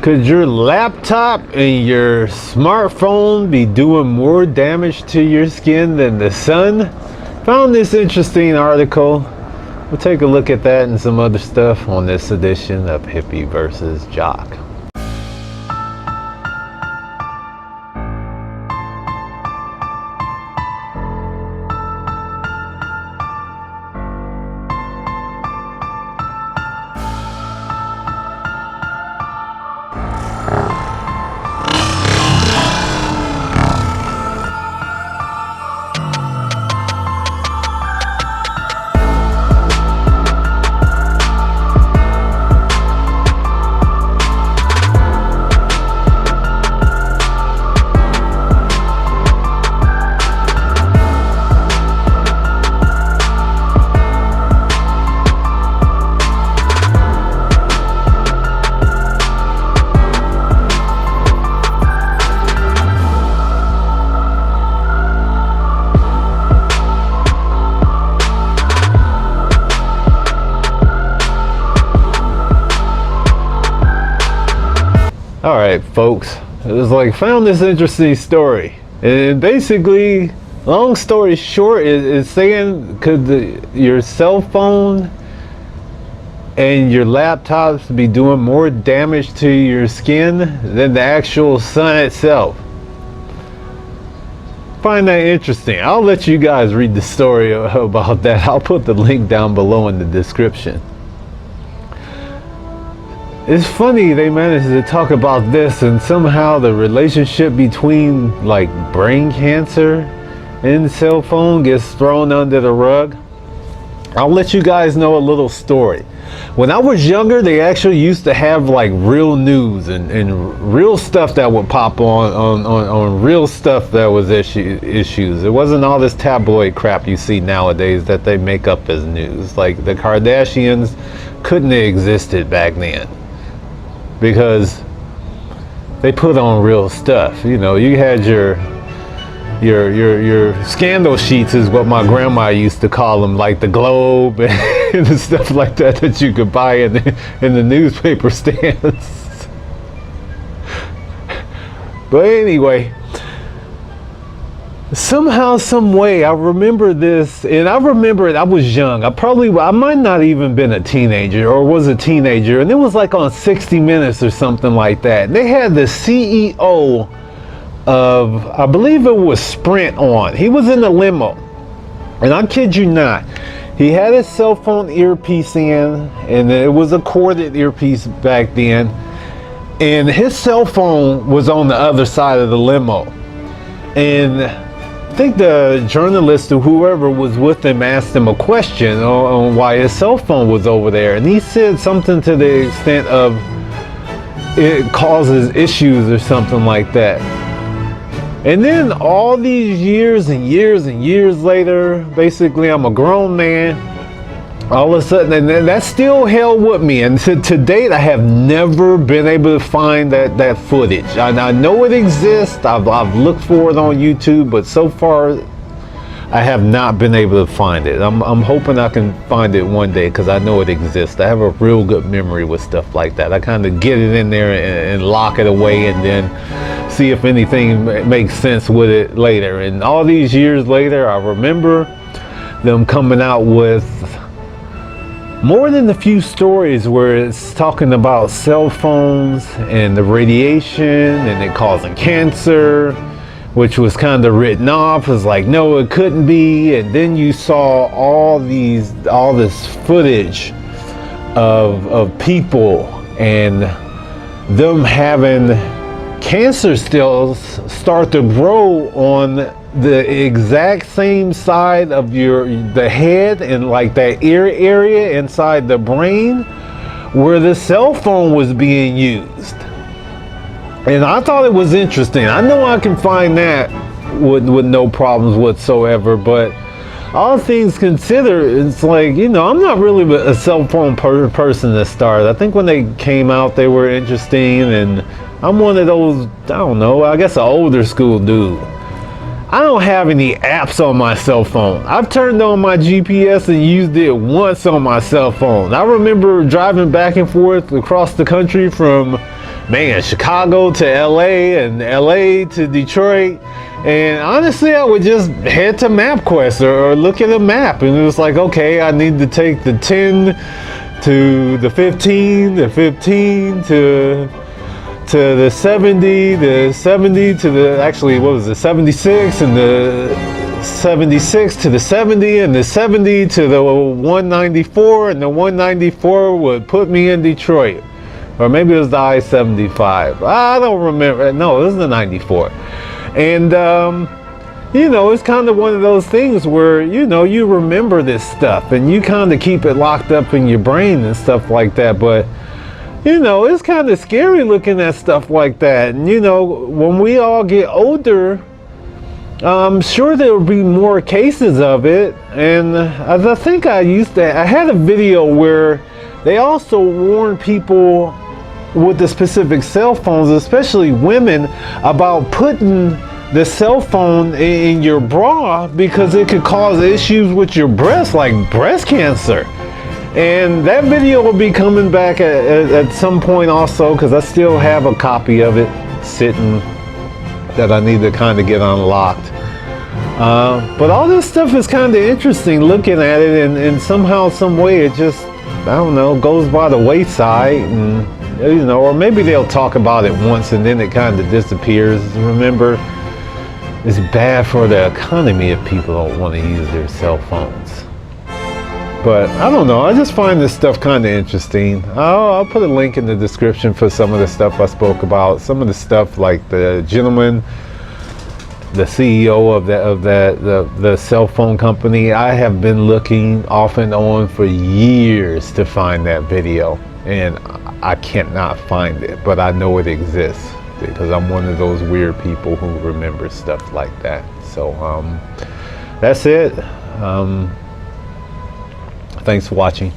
Could your laptop and your smartphone be doing more damage to your skin than the sun? Found this interesting article. We'll take a look at that and some other stuff on this edition of Hippie versus Jock. All right, folks, it was like, found this interesting story, and basically, long story short, is saying could your cell phone and your laptops be doing more damage to your skin than the actual sun itself? Find that interesting. I'll let you guys read the story about that. I'll put the link down below in the description. It's funny they managed to talk about this, and somehow the relationship between like brain cancer and cell phone gets thrown under the rug. I'll let you guys know a little story. When I was younger, they actually used to have like real news and real stuff that would pop on real stuff that was issues. It wasn't all this tabloid crap you see nowadays that they make up as news. Like the Kardashians couldn't have existed back then, because they put on real stuff. You know, you had your scandal sheets is what my grandma used to call them, like the Globe and the stuff like that that you could buy in the newspaper stands. But anyway, somehow, some way, I remember this, and I remember it. I was young. I might not even been a teenager, or was a teenager, and it was like on 60 Minutes or something like that. They had the CEO of, I believe it was Sprint on. He was in the limo, and I kid you not, he had his cell phone earpiece in, and it was a corded earpiece back then, and his cell phone was on the other side of the limo. And I think the journalist or whoever was with him asked him a question on why his cell phone was over there, and he said something to the extent of it causes issues or something like that. And then all these years and years and years later, basically I'm a grown man, all of a sudden, and that still held with me, and to date I have never been able to find that footage. I know it exists. I've looked for it on YouTube, but so far I have not been able to find it. I'm hoping I can find it one day, because I know it exists. I have a real good memory with stuff like that. I kind of get it in there and lock it away, and then see if anything makes sense with it later. And all these years later, I remember them coming out with more than a few stories where it's talking about cell phones and the radiation and it causing cancer, which was kind of written off as like, no, it couldn't be. And then you saw all this footage of people and them having cancer cells start to grow on the exact same side of the head and like that ear area inside the brain where the cell phone was being used. And I thought it was interesting. I know I can find that with no problems whatsoever, but all things considered, it's like, you know, I'm not really a cell phone person to start. I think when they came out, they were interesting, and I'm one of those, I don't know, I guess an older school dude. I don't have any apps on my cell phone. I've turned on my GPS and used it once on my cell phone. I remember driving back and forth across the country from man, Chicago to LA and LA to Detroit. And honestly, I would just head to MapQuest or look at a map, and it was like, okay, I need to take the 10 to the 15, the 15 to the 70, the 70 to the, actually, what was it, 76, and the 76 to the 70, and the 70 to the 194, and the 194 would put me in Detroit. Or maybe it was the I-75. I don't remember. No, it was the 94. And, you know, it's kind of one of those things where, you know, you remember this stuff and you kind of keep it locked up in your brain and stuff like that. But, you know, it's kind of scary looking at stuff like that. And, you know, when we all get older, I'm sure there will be more cases of it. And as I think I had a video where they also warn people with the specific cell phones, especially women, about putting the cell phone in your bra because it could cause issues with your breast, like breast cancer. And that video will be coming back at some point also, because I still have a copy of it sitting that I need to kind of get unlocked. But all this stuff is kind of interesting looking at it, and somehow, some way, it just, I don't know, goes by the wayside. And you know, or maybe they'll talk about it once and then it kind of disappears. Remember, it's bad for the economy if people don't want to use their cell phones. But I don't know, I just find this stuff kind of interesting. I'll put a link in the description for some of the stuff I spoke about. Some of the stuff, like the gentleman, the CEO of the cell phone company, I have been looking off and on for years to find that video, and I cannot find it, but I know it exists because I'm one of those weird people who remember stuff like that. So that's it. Thanks for watching.